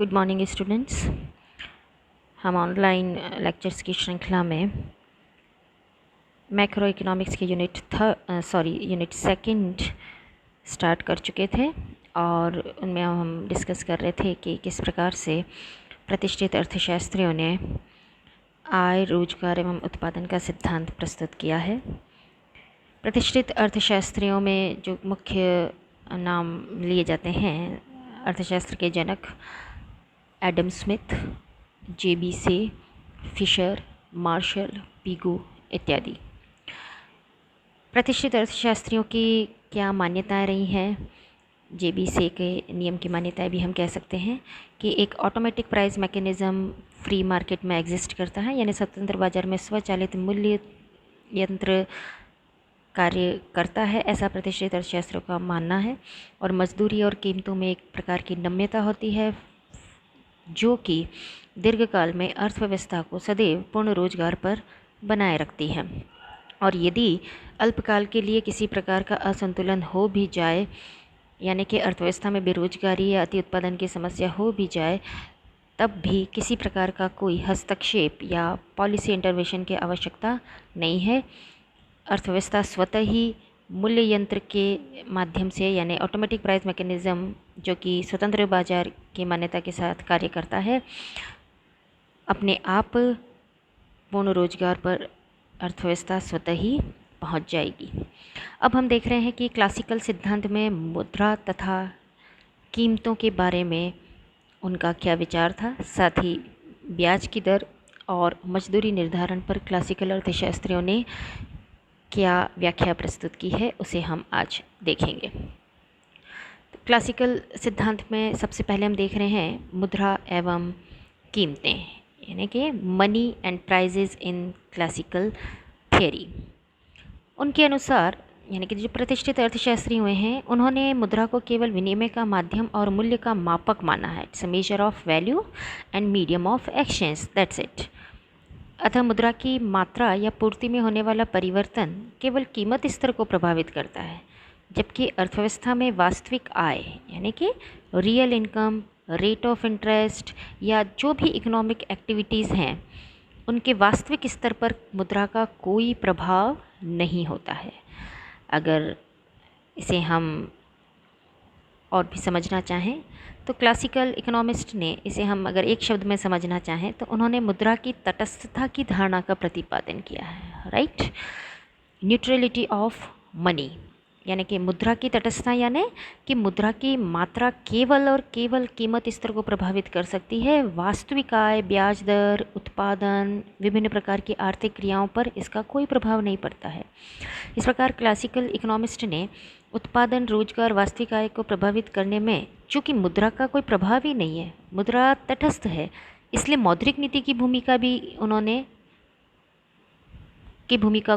Good morning students. हम online lectures की श्रृंखला में मैक्रो इकोनॉमिक्स के यूनिट सेकंड स्टार्ट कर चुके थे और उनमें हम डिस्कस कर रहे थे कि किस प्रकार से प्रतिष्ठित अर्थशास्त्रियों ने आय, रोजगार एवं उत्पादन का सिद्धांत प्रस्तुत किया है। प्रतिष्ठित अर्थशास्त्रियों में जो मुख्य नाम लिए जाते हैं, अर्थशास्त्र के जनक एडम स्मिथ, जेबी से, फिशर, मार्शल, पिगो इत्यादि। प्रतिष्ठित अर्थशास्त्रियों की क्या मान्यताएं रही हैं? जेबी से के नियम की मान्यताएं भी हम कह सकते हैं कि एक automatic price mechanism free market में एग्जिस्ट करता है, यानी स्वतंत्र बाजार में स्वचालित मूल्य यंत्र कार्य करता है, ऐसा प्रतिष्ठित अर्थशास्त्रियों का मानना है। और मजदूरी और कीमतों में एक प्रकार की नम्यता होती है जो कि दीर्घकाल में अर्थव्यवस्था को सदैव पूर्ण रोजगार पर बनाए रखती है। और यदि अल्पकाल के लिए किसी प्रकार का असंतुलन हो भी जाए, यानी कि अर्थव्यवस्था में बेरोजगारी या अति उत्पादन की समस्या हो भी जाए, तब भी किसी प्रकार का कोई हस्तक्षेप या पॉलिसी इंटरवेंशन की आवश्यकता नहीं है। अर्थव्यवस्था स्वतः ही मूल्य यंत्र के माध्यम से, यानी ऑटोमेटिक प्राइस मैकेनिज़्म जो कि स्वतंत्र बाजार की मान्यता के साथ कार्य करता है, अपने आप पूर्ण रोजगार पर अर्थव्यवस्था स्वतः ही पहुंच जाएगी। अब हम देख रहे हैं कि क्लासिकल सिद्धांत में मुद्रा तथा कीमतों के बारे में उनका क्या विचार था, साथ ही ब्याज की दर और मजदूरी निर्धारण पर क्लासिकल अर्थशास्त्रियों ने क्या व्याख्या प्रस्तुत की है, उसे हम आज देखेंगे। तो क्लासिकल सिद्धांत में सबसे पहले हम देख रहे हैं मुद्रा एवं कीमतें, यानी कि money and prices in classical theory. उनके अनुसार, यानी कि जो प्रतिष्ठित अर्थशास्त्री हुए हैं, उन्होंने मुद्रा को केवल विनिमय का माध्यम और मूल्य का मापक माना है। It's a measure of value and medium of exchange, that's it. अतः मुद्रा की मात्रा या पूर्ति में होने वाला परिवर्तन केवल कीमत स्तर को प्रभावित करता है, जबकि अर्थव्यवस्था में वास्तविक आय, यानी कि real income, rate of interest या जो भी इकोनॉमिक एक्टिविटीज़ हैं, उनके वास्तविक स्तर पर मुद्रा का कोई प्रभाव नहीं होता है। अगर इसे हम और भी समझना चाहें तो क्लासिकल इकोनॉमिस्ट ने इसे हम अगर एक शब्द में समझना चाहें तो उन्होंने मुद्रा की तटस्थता की धारणा का प्रतिपादन किया है, राइट। न्यूट्रलिटी ऑफ मनी, यानी कि मुद्रा की तटस्थता, यानी कि मुद्रा की मात्रा केवल और केवल कीमत स्तर को प्रभावित कर सकती है। वास्तविक आय, ब्याज दर, उत्पादन, विभिन्न प्रकार की आर्थिक क्रियाओं पर इसका कोई प्रभाव नहीं पड़ता है। इस प्रकार क्लासिकल इकोनॉमिस्ट ने उत्पादन, रोजगार, वास्तविक आय को प्रभावित करने में चूँकि मुद्रा का कोई प्रभाव ही नहीं है, मुद्रा तटस्थ है, इसलिए मौद्रिक नीति की भूमिका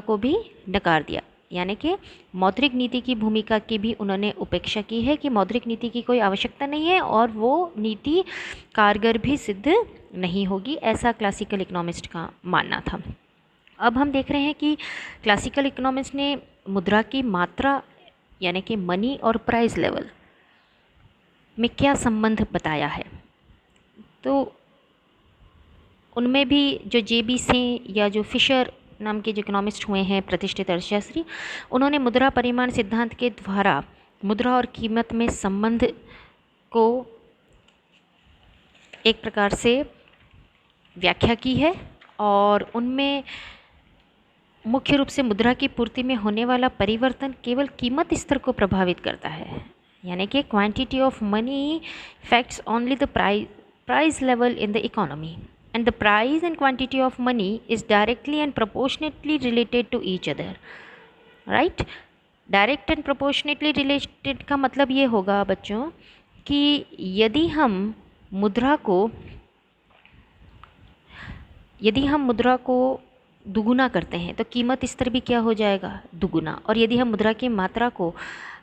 को भी नकार दिया। यानी कि मौद्रिक नीति की भूमिका की भी उन्होंने उपेक्षा की है कि मौद्रिक नीति की कोई आवश्यकता नहीं है और वो नीति कारगर भी सिद्ध नहीं होगी, ऐसा क्लासिकल इकोनॉमिस्ट का मानना था। अब हम देख रहे हैं कि क्लासिकल इकोनॉमिस्ट ने मुद्रा की मात्रा, यानी कि मनी और प्राइस लेवल में क्या संबंध बताया है। तो उनमें भी जो जेबी से या जो फिशर नाम के जो इकोनॉमिस्ट हुए हैं प्रतिष्ठित अर्थशास्त्री, उन्होंने मुद्रा परिमाण सिद्धांत के द्वारा मुद्रा और कीमत में संबंध को एक प्रकार से व्याख्या की है और उनमें मुख्य रूप से मुद्रा की पूर्ति में होने वाला परिवर्तन केवल कीमत स्तर को प्रभावित करता है, यानी कि quantity of money effects only the price level in the economy and the price and quantity of money is directly and proportionately related to each other, right। Direct and proportionately related का मतलब ये होगा बच्चों कि यदि हम मुद्रा को दुगुना करते हैं तो कीमत स्तर भी क्या हो जाएगा, दुगुना। और यदि हम मुद्रा की मात्रा को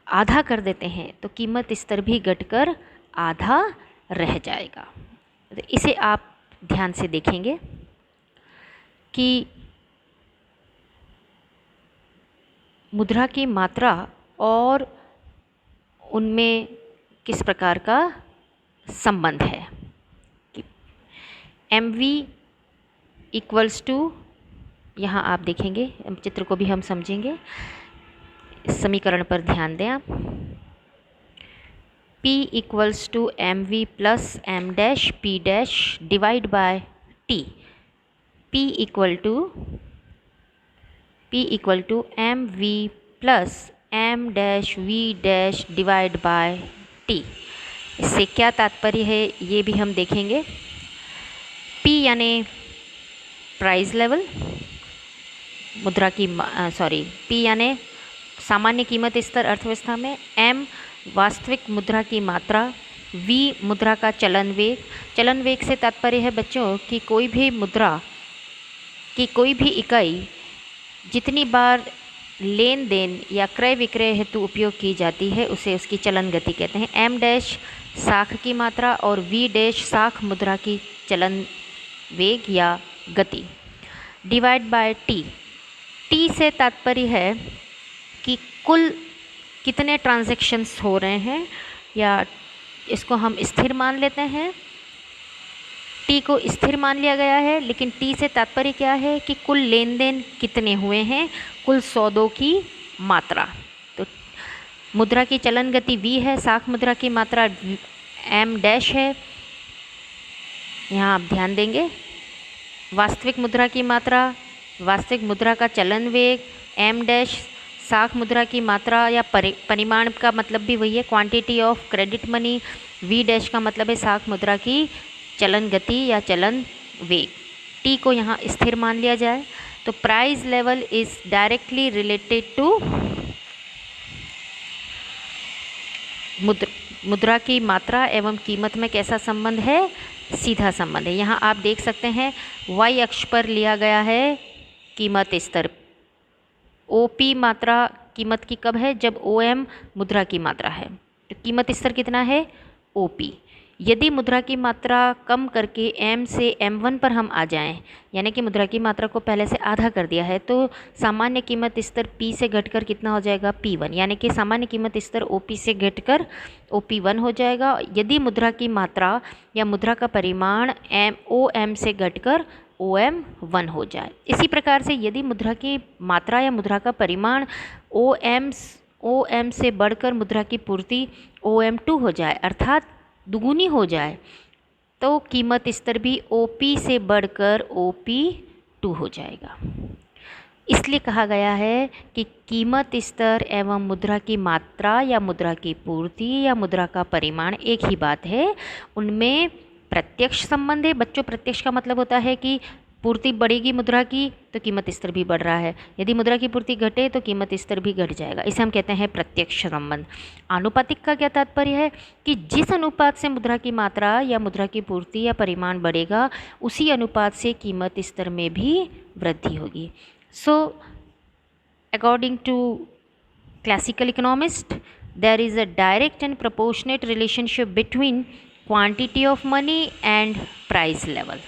आधा कर देते हैं तो कीमत स्तर भी घटकर आधा रह जाएगा। तो इसे आप ध्यान से देखेंगे कि मुद्रा की मात्रा और उनमें किस प्रकार का संबंध है। MV इक्वल्स टू, यहाँ आप देखेंगे चित्र को भी हम समझेंगे, इस समीकरण पर ध्यान दें आप। P equals to MV plus M dash P dash divide by T। P equal to MV plus M dash V dash divide by T। इससे क्या तात्पर्य है ये भी हम देखेंगे। P यानी प्राइस लेवल, मुद्रा की P यानी सामान्य कीमत स्तर अर्थव्यवस्था में, M वास्तविक मुद्रा की मात्रा, V मुद्रा का चलन वेग। चलन वेग से तात्पर्य है बच्चों कि कोई भी मुद्रा की कोई भी इकाई जितनी बार लेन देन या क्रय विक्रय हेतु उपयोग की जाती है उसे उसकी चलन गति कहते हैं। M डैश साख की मात्रा और V डैश साख मुद्रा की चलन वेग या गति, डिवाइड बाय T। T से तात्पर्य है कि कुल कितने ट्रांजैक्शंस हो रहे हैं, या इसको हम स्थिर मान लेते हैं। T को स्थिर मान लिया गया है, लेकिन T से तात्पर्य क्या है कि कुल लेन देन कितने हुए हैं, कुल सौदों की मात्रा। तो मुद्रा की चलन गति V है, साख मुद्रा की मात्रा M डैश है, यहाँ आप ध्यान देंगे। वास्तविक मुद्रा की मात्रा, वास्तविक मुद्रा का चलन वेग, M डैश साख मुद्रा की मात्रा या परिमाण का मतलब भी वही है, quantity of credit money. V dash का मतलब है साख मुद्रा की चलन गति या चलन वेग। T को यहाँ स्थिर मान लिया जाए तो price level is directly related to मुद्रा की मात्रा एवं कीमत में कैसा संबंध है, सीधा संबंध है। यहाँ आप देख सकते हैं y अक्ष पर लिया गया है कीमत स्तर। OP मात्रा कीमत की कब है, जब OM मुद्रा की मात्रा है। तो कीमत स्तर कितना है, OP। यदि मुद्रा की मात्रा कम करके M से M1 पर हम आ जाएं, यानी कि मुद्रा की मात्रा को पहले से आधा कर दिया है, तो सामान्य कीमत स्तर P से घटकर कितना हो जाएगा, P1, यानी कि सामान्य कीमत स्तर OP से घटकर OP1 हो जाएगा। यदि मुद्रा की मात्रा या मुद्रा का परिमाण OM से घटकर OM1 हो जाए। इसी प्रकार से यदि मुद्रा की मात्रा या मुद्रा का परिमाण OM से बढ़कर मुद्रा की पूर्ति OM2 हो जाए, अर्थात दुगुनी हो जाए, तो कीमत स्तर भी OP से बढ़कर OP2 हो जाएगा। इसलिए कहा गया है कि कीमत स्तर एवं मुद्रा की मात्रा या मुद्रा की पूर्ति या मुद्रा का परिमाण एक ही बात है, उनमें प्रत्यक्ष संबंध है। बच्चों, प्रत्यक्ष का मतलब होता है कि पूर्ति बढ़ेगी मुद्रा की तो कीमत स्तर भी बढ़ रहा है, यदि मुद्रा की पूर्ति घटे तो कीमत स्तर भी घट जाएगा। इसे हम कहते हैं प्रत्यक्ष संबंध। आनुपातिक का क्या तात्पर्य है कि जिस अनुपात से मुद्रा की मात्रा या मुद्रा की पूर्ति या परिमाण बढ़ेगा, उसी अनुपात से कीमत स्तर में भी वृद्धि होगी। So according to classical economist, there is a direct and proportionate relationship between quantity of money and price level.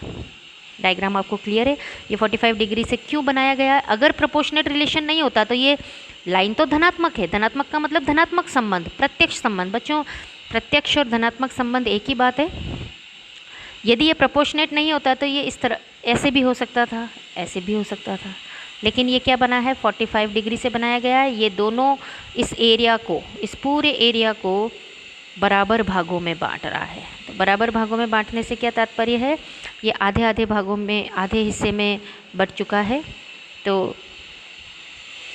Diagram आपको क्लियर है। ये 45 डिग्री से क्यों बनाया गया है? अगर प्रोपोर्शनेट रिलेशन नहीं होता तो ये लाइन तो धनात्मक है। धनात्मक का मतलब धनात्मक संबंध, प्रत्यक्ष संबंध। बच्चों, प्रत्यक्ष और धनात्मक संबंध एक ही बात है। यदि ये प्रोपोर्शनेट नहीं होता तो ये इस तरह ऐसे भी हो सकता था, ऐसे भी हो सकता था, लेकिन ये क्या बना है, 45 डिग्री से बनाया गया है। ये दोनों इस एरिया को, इस पूरे एरिया को बराबर भागों में बांट रहा है। तो बराबर भागों में बांटने से क्या तात्पर्य है, ये आधे आधे भागों में, आधे हिस्से में बट चुका है। तो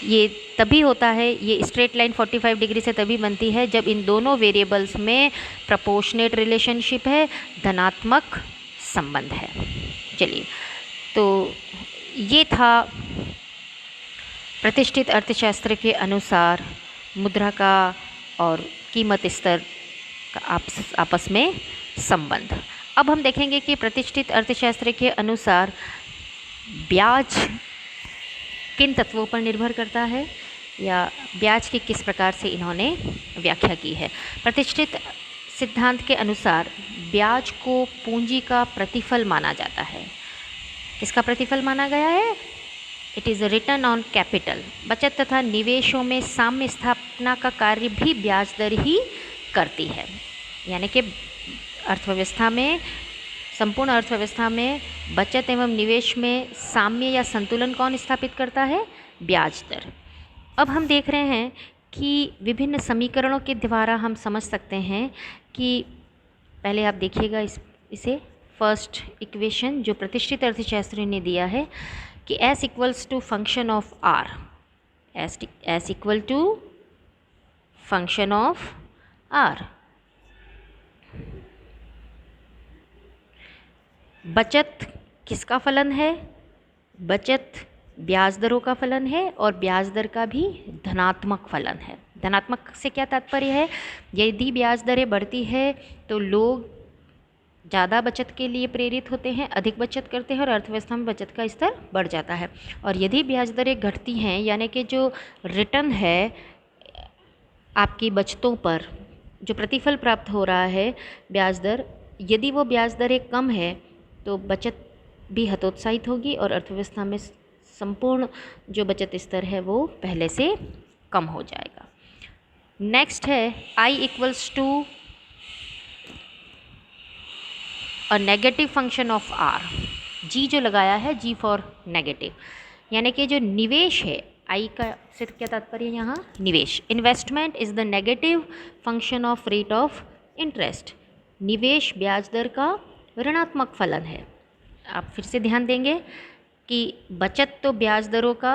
ये तभी होता है, ये स्ट्रेट लाइन 45 डिग्री से तभी बनती है जब इन दोनों वेरिएबल्स में प्रोपोर्शनेट रिलेशनशिप है, धनात्मक संबंध है। चलिए, तो ये था प्रतिष्ठित अर्थशास्त्र के अनुसार मुद्रा का और कीमत स्तर का आपस में संबंध। अब हम देखेंगे कि प्रतिष्ठित अर्थशास्त्र के अनुसार ब्याज किन तत्वों पर निर्भर करता है, या ब्याज की किस प्रकार से इन्होंने व्याख्या की है। प्रतिष्ठित सिद्धांत के अनुसार ब्याज को पूंजी का प्रतिफल माना जाता है। किसका प्रतिफल माना गया है? It is a return on capital. बचत तथा निवेशों में साम्य स्थापना का कार्य भी ब्याज दर ही करती है, यानी कि अर्थव्यवस्था में संपूर्ण अर्थव्यवस्था में बचत एवं निवेश में साम्य या संतुलन कौन स्थापित करता है? ब्याज दर। अब हम देख रहे हैं कि विभिन्न समीकरणों के द्वारा हम समझ सकते हैं कि पहले आप देखिएगा इसे फर्स्ट इक्वेशन जो प्रतिष्ठित अर्थशास्त्री ने दिया है कि S equals to function of R, S equal to function of R। बचत किसका फलन है? बचत ब्याज दरों का फलन है और ब्याज दर का भी धनात्मक फलन है। धनात्मक से क्या तात्पर्य है? यदि ब्याज दरें बढ़ती है तो लोग ज़्यादा बचत के लिए प्रेरित होते हैं, अधिक बचत करते हैं और अर्थव्यवस्था में बचत का स्तर बढ़ जाता है। और यदि ब्याज दरें घटती हैं, यानी कि जो रिटर्न है आपकी बचतों पर, जो प्रतिफल प्राप्त हो रहा है ब्याज दर, यदि वो ब्याज दरें कम है तो बचत भी हतोत्साहित होगी और अर्थव्यवस्था में संपूर्ण जो बचत स्तर है वो पहले से कम हो जाएगा। नेक्स्ट है I equals to a negative function of R। G जो लगाया है, G फॉर नेगेटिव, यानी कि जो निवेश है, I का से क्या तात्पर्य यहाँ? निवेश। Investment is the negative function of rate of interest. निवेश ब्याज दर का ऋणात्मक फलन है। आप फिर से ध्यान देंगे कि बचत तो ब्याज दरों का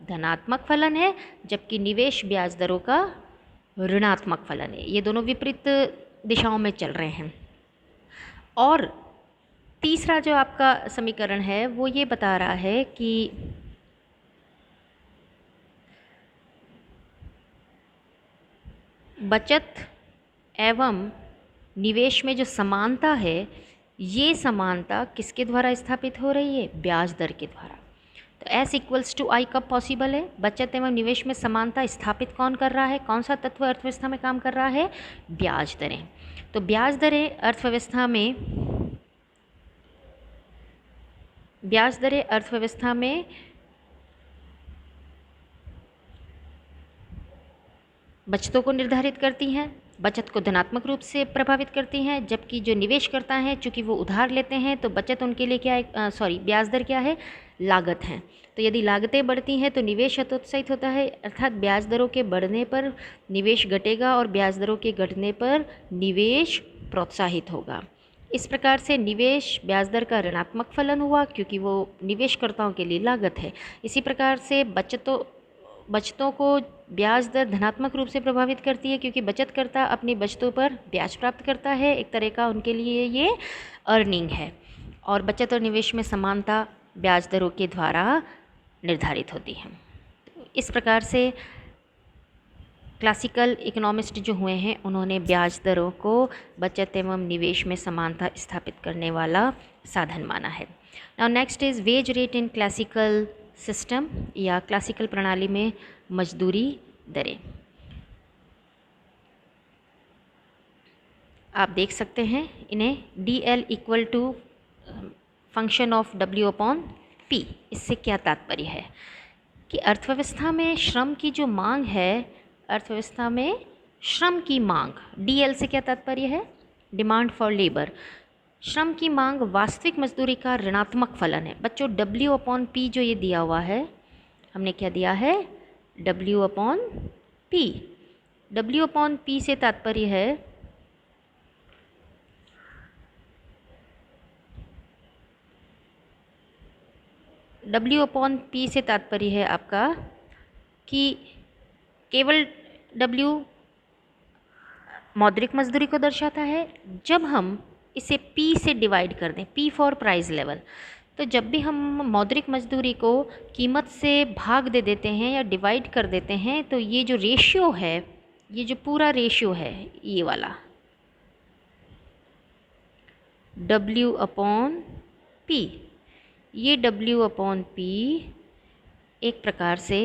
धनात्मक फलन है, जबकि निवेश ब्याज दरों का ऋणात्मक फलन है। ये दोनों विपरीत दिशाओं में चल रहे हैं। और तीसरा जो आपका समीकरण है वो ये बता रहा है कि बचत एवं निवेश में जो समानता है, ये समानता किसके द्वारा स्थापित हो रही है? ब्याज दर के द्वारा। तो S इक्वल्स टू I कब पॉसिबल है? बचत एवं निवेश में समानता स्थापित कौन कर रहा है? कौन सा तत्व अर्थव्यवस्था में काम कर रहा है? ब्याज दरें। तो ब्याज दरें अर्थव्यवस्था में बचतों को निर्धारित करती हैं, बचत को धनात्मक रूप से प्रभावित करती हैं, जबकि जो निवेश करता है चूँकि वो उधार लेते हैं तो बचत उनके लिए क्या है? ब्याज दर क्या है? लागत है। तो यदि लागतें बढ़ती हैं तो निवेश हतोत्साहित होता है, अर्थात ब्याज दरों के बढ़ने पर निवेश घटेगा और ब्याज दरों के घटने पर निवेश प्रोत्साहित होगा। इस प्रकार से निवेश ब्याज दर का ऋणात्मक फलन हुआ क्योंकि वो निवेशकर्ताओं के लिए लागत है। इसी प्रकार से बचतों को ब्याज दर धनात्मक रूप से प्रभावित करती है क्योंकि बचतकर्ता अपनी बचतों पर ब्याज प्राप्त करता है। एक तरह का उनके लिए ये अर्निंग है। और बचत और निवेश में समानता ब्याज दरों के द्वारा निर्धारित होती है। तो इस प्रकार से क्लासिकल इकोनॉमिस्ट जो हुए हैं उन्होंने ब्याज दरों को बचत एवं निवेश में समानता स्थापित करने वाला साधन माना है। Now next is wage rate in classical system या क्लासिकल प्रणाली में मजदूरी दरें। आप देख सकते हैं इन्हें DL equal to function of W upon P। इससे क्या तात्पर्य है कि अर्थव्यवस्था में श्रम की जो मांग है, अर्थव्यवस्था में श्रम की मांग, DL से क्या तात्पर्य है? Demand for labour. श्रम की मांग वास्तविक मजदूरी का ऋणात्मक फलन है। बच्चों W अपॉन P जो ये दिया हुआ है, हमने क्या दिया है? W upon P। W upon P से तात्पर्य है W अपॉन P से तात्पर्य है आपका कि केवल W मौद्रिक मजदूरी को दर्शाता है। जब हम इसे P से डिवाइड कर दें, P फॉर प्राइस लेवल, तो जब भी हम मौद्रिक मजदूरी को कीमत से भाग दे देते हैं या डिवाइड कर देते हैं तो ये जो रेशियो है, ये जो पूरा रेशियो है, ये वाला W अपॉन P, ये W अपॉन P एक प्रकार से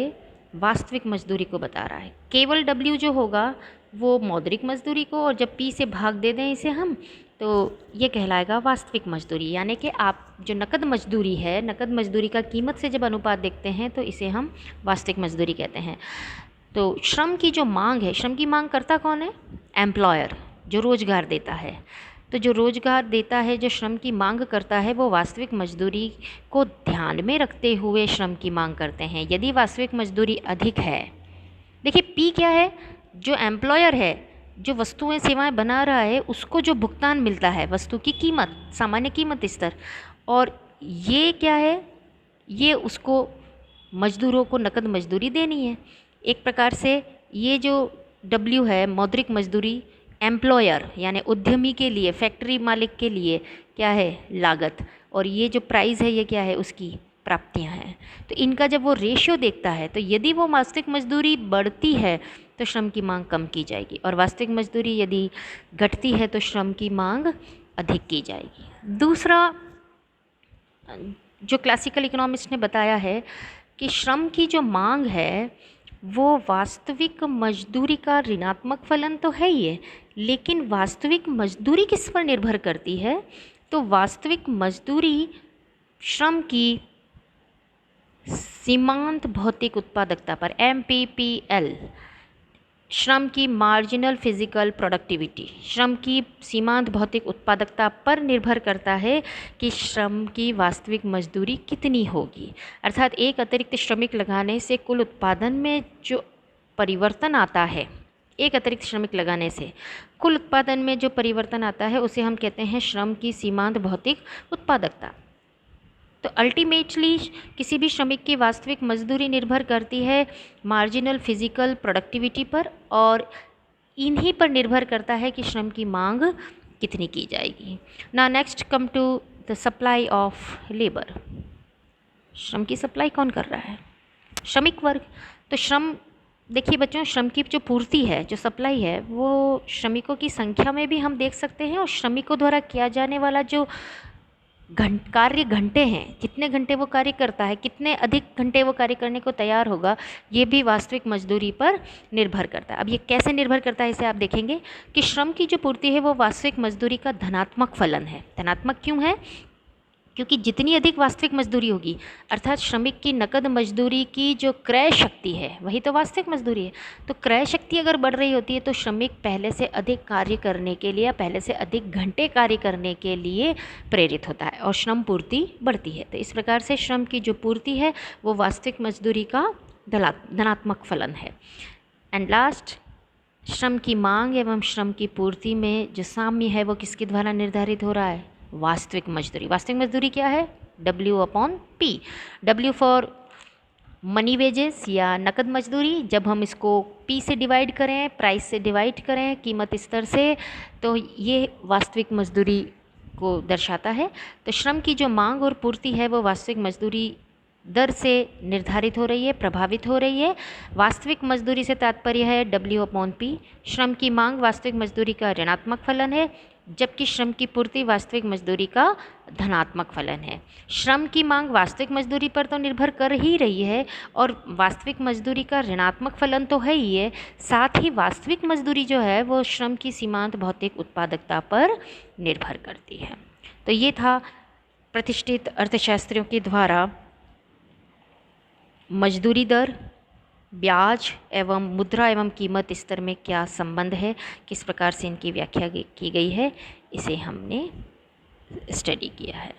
वास्तविक मजदूरी को बता रहा है। केवल W जो होगा वो मौद्रिक मजदूरी को, और जब P से भाग दे दें इसे हम, तो ये कहलाएगा वास्तविक मजदूरी। यानी कि आप जो नकद मजदूरी है, नकद मजदूरी का कीमत से जब अनुपात देखते हैं तो इसे हम वास्तविक मजदूरी कहते हैं। तो श्रम की जो मांग है, श्रम की मांग करता कौन है? एम्प्लॉयर, जो रोज़गार देता है। तो जो रोज़गार देता है, जो श्रम की मांग करता है, वो वास्तविक मजदूरी को ध्यान में रखते हुए श्रम की मांग करते हैं। यदि वास्तविक मजदूरी अधिक है, देखिए पी क्या है, जो एम्प्लॉयर है, जो वस्तुएं सेवाएं बना रहा है, उसको जो भुगतान मिलता है, वस्तु की कीमत, सामान्य कीमत स्तर, और ये क्या है, ये उसको मजदूरों को नकद मजदूरी देनी है। एक प्रकार से ये जो डब्ल्यू है, मौद्रिक मजदूरी, एम्प्लॉयर यानी उद्यमी के लिए, फैक्ट्री मालिक के लिए क्या है, लागत, और ये जो प्राइस है, ये क्या है, उसकी प्राप्तियां हैं। तो इनका जब वो रेशियो देखता है, तो यदि वो वास्तविक मजदूरी बढ़ती है तो श्रम की मांग कम की जाएगी, और वास्तविक मजदूरी यदि घटती है तो श्रम की मांग अधिक की जाएगी। दूसरा जो क्लासिकल इकोनॉमिस्ट ने बताया है कि श्रम की जो मांग है वो वास्तविक मजदूरी का ऋणात्मक फलन तो है ही है, लेकिन वास्तविक मजदूरी किस पर निर्भर करती है, तो वास्तविक मजदूरी श्रम की सीमांत भौतिक उत्पादकता पर, MPPL, श्रम की मार्जिनल फिजिकल प्रोडक्टिविटी, श्रम की सीमांत भौतिक उत्पादकता पर निर्भर करता है कि श्रम की वास्तविक मजदूरी कितनी होगी। अर्थात एक अतिरिक्त श्रमिक लगाने से कुल उत्पादन में जो परिवर्तन आता है, एक अतिरिक्त श्रमिक लगाने से कुल उत्पादन में जो परिवर्तन आता है, उसे हम कहते हैं श्रम की सीमांत भौतिक उत्पादकता। तो अल्टीमेटली किसी भी श्रमिक की वास्तविक मजदूरी निर्भर करती है मार्जिनल फिजिकल प्रोडक्टिविटी पर, और इन्हीं पर निर्भर करता है कि श्रम की मांग कितनी की जाएगी। ना next come to the supply of labour. श्रम की सप्लाई कौन कर रहा है, श्रमिक वर्ग। तो श्रम, देखिए बच्चों, श्रम की जो पूर्ति है, जो सप्लाई है, वो श्रमिकों की संख्या में भी हम देख सकते हैं, और श्रमिकों द्वारा किया जाने वाला जो कार्य घंटे हैं, कितने घंटे वो कार्य करता है, कितने अधिक घंटे वो कार्य करने को तैयार होगा, ये भी वास्तविक मजदूरी पर निर्भर करता है। अब ये कैसे निर्भर करता है, इसे आप देखेंगे कि श्रम की जो पूर्ति है वो वास्तविक मजदूरी का धनात्मक फलन है। धनात्मक क्यों है, क्योंकि जितनी अधिक वास्तविक मजदूरी होगी, अर्थात श्रमिक की नकद मजदूरी की जो क्रय शक्ति है, वही तो वास्तविक मजदूरी है। तो क्रय शक्ति अगर बढ़ रही होती है तो श्रमिक पहले से अधिक कार्य करने के लिए, पहले से अधिक घंटे कार्य करने के लिए प्रेरित होता है, और श्रम पूर्ति बढ़ती है। तो इस प्रकार से श्रम की जो पूर्ति है वो वास्तविक मजदूरी का धनात्मक फलन है। एंड लास्ट, श्रम की मांग एवं श्रम की पूर्ति में जो साम्य है वो किसके द्वारा निर्धारित हो रहा है, वास्तविक मजदूरी। वास्तविक मजदूरी क्या है, W/P। W for money wages या नकद मजदूरी। जब हम इसको P से डिवाइड करें, प्राइस से डिवाइड करें, कीमत स्तर से, तो ये वास्तविक मजदूरी को दर्शाता है। तो श्रम की जो मांग और पूर्ति है वो वास्तविक मजदूरी दर से निर्धारित हो रही है, प्रभावित हो रही है। वास्तविक मजदूरी से तात्पर्य है W/P। श्रम की मांग वास्तविक मजदूरी का ऋणात्मक फलन है, जबकि श्रम की पूर्ति वास्तविक मजदूरी का धनात्मक फलन है। श्रम की मांग वास्तविक मजदूरी पर तो निर्भर कर ही रही है, और वास्तविक मजदूरी का ऋणात्मक फलन तो है ही है, साथ ही वास्तविक मजदूरी जो है वो श्रम की सीमांत भौतिक उत्पादकता पर निर्भर करती है। तो ये था प्रतिष्ठित अर्थशास्त्रियों के द्वारा मजदूरी दर, ब्याज एवं मुद्रा एवं कीमत स्तर में क्या संबंध है, किस प्रकार से इनकी व्याख्या की गई है, इसे हमने स्टडी किया है।